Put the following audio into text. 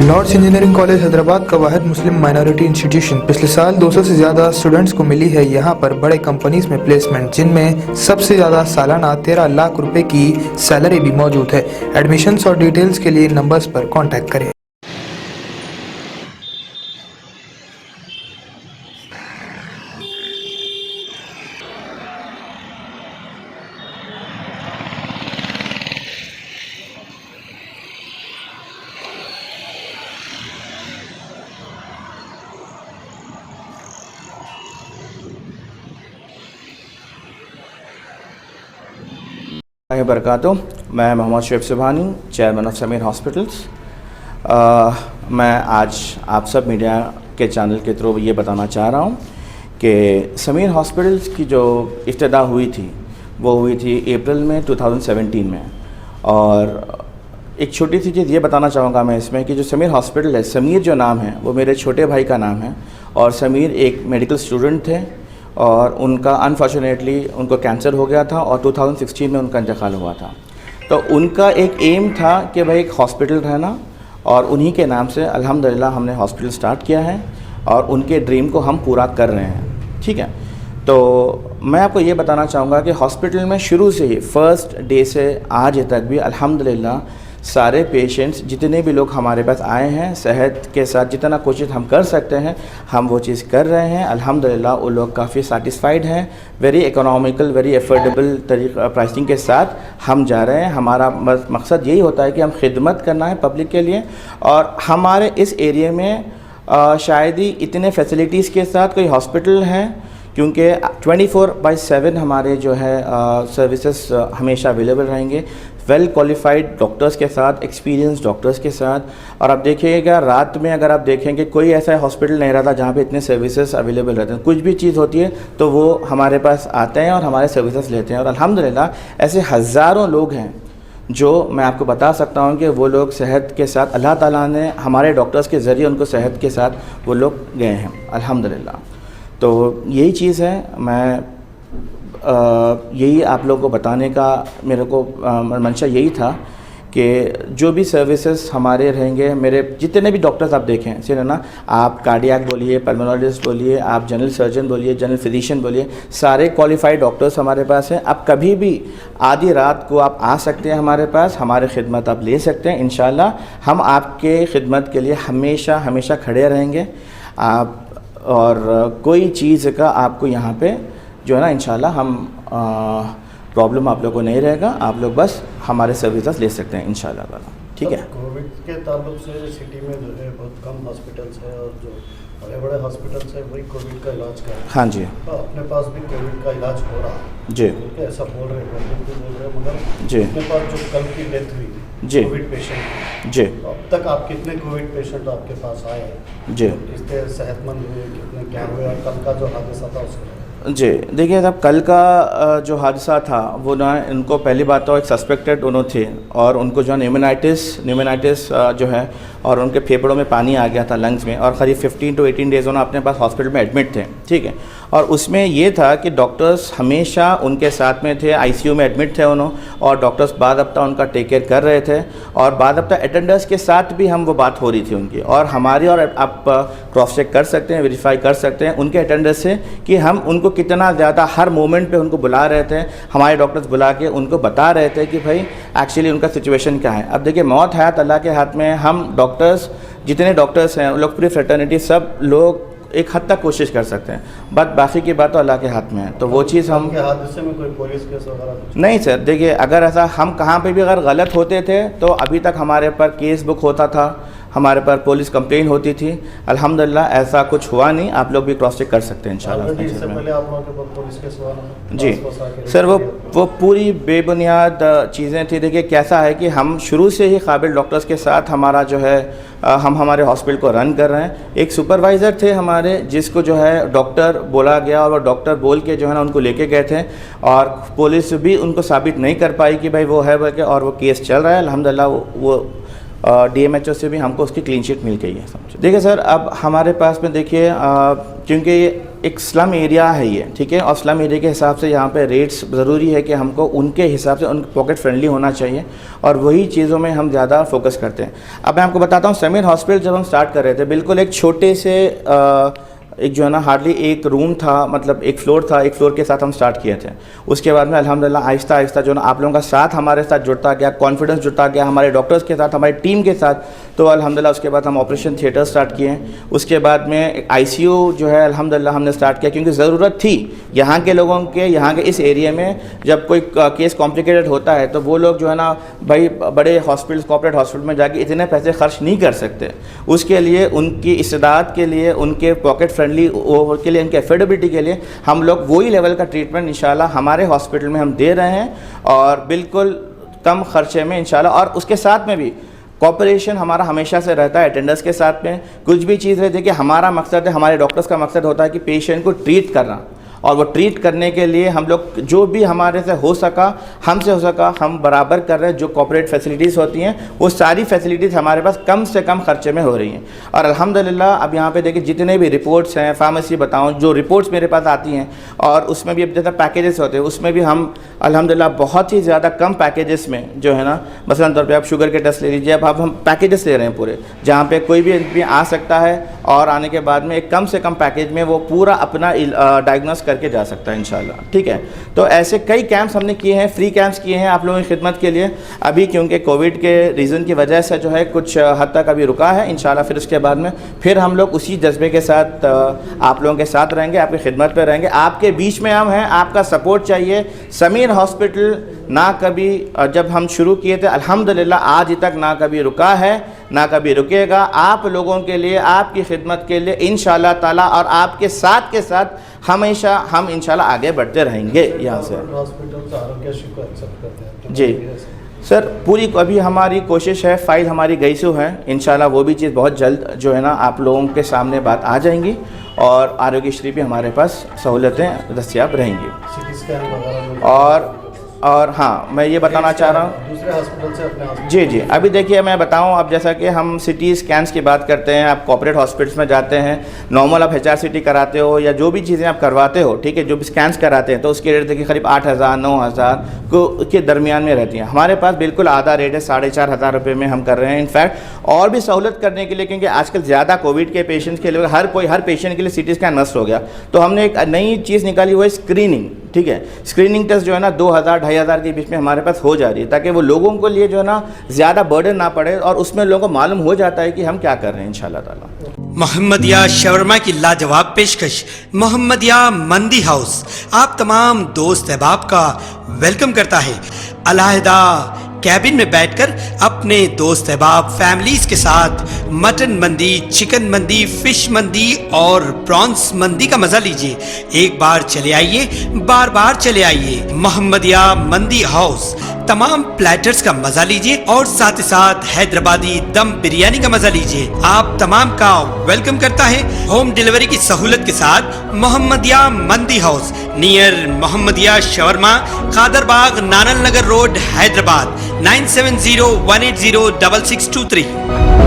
Lord's engineering college Hyderabad का वाहिद मुस्लिम minority institution पिछले साल 200 से ज़्यादा स्टूडेंट्स को मिली है यहाँ पर बड़े कंपनीज में प्लेसमेंट, जिनमें सबसे ज़्यादा सालाना 13 लाख रुपए की सैलरी भी मौजूद है। एडमिशन्स और डिटेल्स के लिए नंबर्स पर कॉन्टैक्ट करें। बरकातुहू। मैं Mohammad Shoaib Subhani, chairman of Sameer hospitals. मैं आज आप सब मीडिया के चैनल के थ्रू ये बताना चाह रहा हूँ कि समीर हॉस्पिटल्स की जो इब्तिदा हुई थी वो हुई थी अप्रैल में 2017 में। और एक छोटी सी चीज़ ये बताना चाहूँगा मैं इसमें कि जो समीर हॉस्पिटल है, समीर जो नाम है वो मेरे छोटे भाई का नाम है। और समीर एक मेडिकल स्टूडेंट थे और उनका अनफॉर्चुनेटली उनको कैंसर हो गया था और 2016 में उनका इंतकाल हुआ था। तो उनका एक एम था कि भाई एक हॉस्पिटल रहना, और उन्हीं के नाम से अल्हम्दुलिल्लाह हमने हॉस्पिटल स्टार्ट किया है और उनके ड्रीम को हम पूरा कर रहे हैं। ठीक है, तो मैं आपको ये बताना चाहूँगा कि हॉस्पिटल में शुरू से ही फर्स्ट डे से आज तक भी अल्हम्दुलिल्लाह सारे पेशेंट्स, जितने भी लोग हमारे पास आए हैं, सेहत के साथ जितना कोशिश हम कर सकते हैं हम वो चीज़ कर रहे हैं। अल्हम्दुलिल्लाह वो लोग काफ़ी सेटिस्फाइड हैं। वेरी इकोनॉमिकल, वेरी अफोर्डेबल तरीक़ा प्राइसिंग के साथ हम जा रहे हैं। हमारा मकसद यही होता है कि हम खिदमत करना है पब्लिक के लिए। और हमारे इस एरिया में शायद ही इतने फैसिलिटीज़ के साथ कोई हॉस्पिटल है, क्योंकि 24/7 हमारे जो है सर्विसेज हमेशा अवेलेबल रहेंगे, वेल क्वालिफाइड डॉक्टर्स के साथ, एक्सपीरियंस डॉक्टर्स के साथ। और आप देखिएगा रात में अगर आप देखेंगे कोई ऐसा हॉस्पिटल नहीं रहता जहाँ पे इतने सर्विसेज अवेलेबल रहते हैं। कुछ भी चीज़ होती है तो वो हमारे पास आते हैं और हमारे सर्विसेज लेते हैं। और अल्हम्दुलिल्लाह ऐसे हज़ारों लोग हैं जो मैं आपको बता सकता हूँ कि वो लोग सेहत के साथ, अल्लाह ताला ने हमारे डॉक्टर्स के ज़रिए उनको सेहत के साथ वो लोग गए हैं अल्हम्दुलिल्लाह। तो यही चीज़ है, मैं यही आप लोगों को बताने का मेरे को मंशा यही था कि जो भी सर्विसेज हमारे रहेंगे, मेरे जितने भी डॉक्टर्स आप देखें, सिर्फ ना आप कार्डियक बोलिए, पल्मोनोलॉजिस्ट बोलिए, आप जनरल सर्जन बोलिए, जनरल फिजिशियन बोलिए, सारे क्वालिफाइड डॉक्टर्स हमारे पास हैं। आप कभी भी आधी रात को आप आ सकते हैं हमारे पास, हमारे खिदमत आप ले सकते हैं। इंशाल्लाह हम आपके खिदमत के लिए हमेशा हमेशा खड़े रहेंगे। आप और कोई चीज़ का आपको यहाँ पे जो है ना इंशाल्लाह हम प्रॉब्लम आप लोगों को नहीं रहेगा। आप लोग बस हमारे सर्विसेज ले सकते हैं इंशाल्लाह ताला। ठीक है। कोविड के ताल्लुक से सिटी में जो है बहुत कम हॉस्पिटल्स है और जो बड़े बड़े हॉस्पिटल्स है वही कोविड का इलाज कर रहे हैं। हाँ जी, तो अपने पास भी कोविड का इलाज हो रहा है जी, ऐसा बोल रहे हैं, मगर जी, अपने पास जो कल की डेथ हुई जी, कोविड पेशेंट, जी, तो अब तक आप कितने कोविड पेशेंट आपके पास आए हैं, जी, कितने सेहतमंद हुए, कितने क्या हुए, और कल का जो हादसा था उसका? जी, देखिए साहब, कल का जो हादसा था वो ना, इनको पहली बात तो एक सस्पेक्टेड दोनों थे और उनको जो न्यूमोनाइटिस जो है और उनके फेफड़ों में पानी आ गया था लंग्स में, और करीब 15 to 18 डेज़ उन्होंने अपने पास हॉस्पिटल में एडमिट थे। ठीक है, और उसमें ये था कि डॉक्टर्स हमेशा उनके साथ में थे, आईसीयू में एडमिट थे उन्होंने, और डॉक्टर्स बाद हफ्ता उनका टेक केयर कर रहे थे। और बाद हफ्ता अटेंडर्स के साथ भी हम वो बात हो रही थी उनकी, और हमारी, और आप क्रॉस चेक कर सकते हैं, वेरीफाई कर सकते हैं उनके अटेंडर्स से कि हम उनको कितना ज़्यादा हर मोमेंट पे उनको बुला रहे थे। हमारे डॉक्टर्स बुला के उनको बता रहे थे कि भाई एक्चुअली उनका सिचुएशन क्या है। अब देखिए, मौत हयात अल्लाह के हाथ में। हम डॉक्टर्स, जितने डॉक्टर्स हैं उन लोग, पूरी फ्रेटर्निटी, सब लोग एक हद तक कोशिश कर सकते हैं, बट बाकी की बात तो अल्लाह के हाथ में है। तो वो चीज़ हम के हादसे में कोई पुलिस केस वगैरह नहीं सर, देखिए अगर ऐसा हम कहाँ पे भी अगर गलत होते थे तो अभी तक हमारे पर केस बुक होता था, हमारे पर पुलिस कंप्लेन होती थी। अल्हम्दुलिल्लाह ऐसा कुछ हुआ नहीं। आप लोग भी क्रॉस चेक कर सकते हैं इंशाल्लाह। इससे पहले आप लोगों के ऊपर पुलिस केस हुआ था? जी सर, वो पूरी बेबुनियाद चीज़ें थी। देखिए कैसा है कि हम शुरू से ही काबिल डॉक्टर्स के साथ हमारा जो है हम हमारे हॉस्पिटल को रन कर रहे हैं। एक सुपरवाइज़र थे हमारे, जिसको जो है डॉक्टर बोला गया और वो डॉक्टर बोल के जो है ना उनको लेके गए थे, और पुलिस भी उनको साबित नहीं कर पाई कि भाई वो है बोल के, और वो केस चल रहा है अल्हम्दुलिल्लाह। वो DMHO से भी हमको उसकी क्लीन शीट मिल गई है, समझो। देखिए सर, अब हमारे पास में देखिए क्योंकि एक स्लम एरिया है ये, ठीक है, और स्लम एरिया के हिसाब से यहाँ पे रेट्स ज़रूरी है कि हमको उनके हिसाब से उन पॉकेट फ्रेंडली होना चाहिए, और वही चीज़ों में हम ज़्यादा फोकस करते हैं। अब मैं आपको बताता हूँ, समीर हॉस्पिटल जब हम स्टार्ट कर रहे थे, बिल्कुल एक छोटे से एक जो है ना हार्डली एक रूम था, मतलब एक फ्लोर था, एक फ्लोर के साथ हम स्टार्ट किए थे। उसके बाद में अल्हम्दुलिल्लाह आहिस्ता आहिस्ता जो ना आप लोगों का साथ हमारे साथ जुड़ता गया, कॉन्फिडेंस जुड़ता गया हमारे डॉक्टर्स के साथ, हमारी टीम के साथ, तो अल्हम्दुलिल्लाह उसके बाद हम ऑपरेशन थिएटर स्टार्ट किए। उसके बाद में ICU जो है अल्हम्दुलिल्लाह हमने स्टार्ट किया, क्योंकि ज़रूरत थी यहाँ के लोगों के, यहाँ के इस एरिया में जब कोई केस कॉम्प्लिकेटेड होता है तो वो लोग जो है ना भाई बड़े हॉस्पिटल, कॉर्पोरेट हॉस्पिटल में जाके इतने पैसे खर्च नहीं कर सकते। उसके लिए उनकी इस्तेदाद के लिए, उनके पॉकेट फ्रेंडली के लिए, उनके एफोर्डेबिलिटी के लिए हम लोग वही लेवल का ट्रीटमेंट इंशाल्लाह हमारे हॉस्पिटल में हम दे रहे हैं, और बिल्कुल कम खर्चे में इंशाल्लाह। और उसके साथ में भी कॉपरेशन हमारा हमेशा से रहता है अटेंडर्स के साथ में। कुछ भी चीज़ रहती है कि हमारा मकसद है, हमारे डॉक्टर्स का मकसद होता है कि पेशेंट को ट्रीट करना, और वो ट्रीट करने के लिए हम लोग जो भी हमारे से हो सका, हमसे हो सका, हम बराबर कर रहे हैं। जो कॉर्पोरेट फैसिलिटीज़ होती हैं वो सारी फैसिलिटीज़ हमारे पास कम से कम खर्चे में हो रही हैं। और अल्हम्दुलिल्लाह अब यहाँ पे देखिए जितने भी रिपोर्ट्स हैं, फार्मेसी बताऊँ, जो रिपोर्ट्स मेरे पास आती हैं, और उसमें भी अब जैसे पैकेजेस होते हैं उसमें भी हम अल्हम्दुलिल्लाह बहुत ही ज़्यादा कम पैकेजेस में जो है ना, मसलन तौर पर आप शुगर के टेस्ट ले लीजिए, अब हम पैकेजेस ले रहे हैं पूरे, जहाँ पर कोई भी आ सकता है, और आने के बाद में एक कम से कम पैकेज में वो पूरा अपना डायग्नोस करके जा सकता है इंशाल्लाह, ठीक है। तो ऐसे कई कैंप्स हमने किए हैं, फ्री कैंप्स किए हैं आप लोगों की खिदमत के लिए। अभी क्योंकि कोविड के रीज़न की वजह से जो है कुछ हद तक अभी रुका है, इंशाल्लाह फिर उसके बाद में फिर हम लोग उसी जज्बे के साथ आप लोगों के साथ रहेंगे, आपकी खिदमत पे रहेंगे, आपके बीच में हम हैं, आपका सपोर्ट चाहिए। समीर हॉस्पिटल ना कभी जब हम शुरू किए थे अल्हम्दुलिल्लाह आज तक ना कभी रुका है, ना कभी रुकेगा। आप लोगों के लिए, आपकी खिदमत के लिए इंशाल्लाह ताला, और आपके साथ के साथ हमेशा हम इंशाल्लाह आगे बढ़ते रहेंगे। यहाँ से हॉस्पिटल आरोग्यश्री को एक्सेप्ट करते हैं जी सर, पूरी अभी हमारी कोशिश है, फाइल हमारी गई सो है, इंशाल्लाह वो भी चीज़ बहुत जल्द जो है ना आप लोगों के सामने बात आ जाएंगी, और आरोग्यश्री भी हमारे पास सहूलतें दस्तियाब रहेंगी। CT स्कैन वगैरह और हाँ, मैं ये बताना चाह रहा हूँ दूसरे हॉस्पिटल से अपने जी, अभी देखिए मैं बताऊँ, अब जैसा कि हम सिटी स्कैन्स की बात करते हैं, आप कॉर्पोरेट हॉस्पिटल्स में जाते हैं, नॉर्मल आप HRCT कराते हो या जो भी चीज़ें आप करवाते हो, ठीक है, जो भी स्कैन्स कराते हैं, तो उसकी रेट देखिए करीब 8,000 9,000 के दरमियान में रहती हैं। हमारे पास बिल्कुल आधा रेट है, 4,500 रुपये में हम कर रहे हैं। इनफैक्ट और भी सहूलत करने के लिए, क्योंकि आजकल ज़्यादा कोविड के पेशेंट्स के लिए हर पेशेंट के लिए CT स्कैन मस्ट हो गया, तो हमने एक नई चीज़ निकाली हुई है स्क्रीनिंग, ठीक है। स्क्रीनिंग टेस्ट जो है ना 2,000-2,500 के बीच में हमारे पास हो जा रही है, ताकि वो लोगों को लिए जो है ना ज़्यादा बर्डन ना पड़े, और उसमें लोगों को मालूम हो जाता है कि हम क्या कर रहे हैं इंशाल्लाह ताला। मोहम्मदिया शवरमा की लाजवाब पेशकश मोहम्मदिया मंदी हाउस आप तमाम दोस्त अहबाब का वेलकम करता है। अलहदा कैबिन में बैठकर अपने दोस्त अहबाब फैमिलीज के साथ मटन मंदी, चिकन मंदी, फिश मंदी और प्रॉन्स मंदी का मजा लीजिए। एक बार चले आइए, बार बार चले आइए। मोहम्मदिया मंदी हाउस तमाम प्लेटर्स का मजा लीजिए, और साथ ही साथ हैदराबादी दम बिरयानी का मजा लीजिए। आप तमाम का वेलकम करता है होम डिलीवरी की सहूलत के साथ मोहम्मदिया मंदी house, near Mohammadia shawarma, Kadarbagh, नानल नगर रोड, हैदराबाद 9701806623।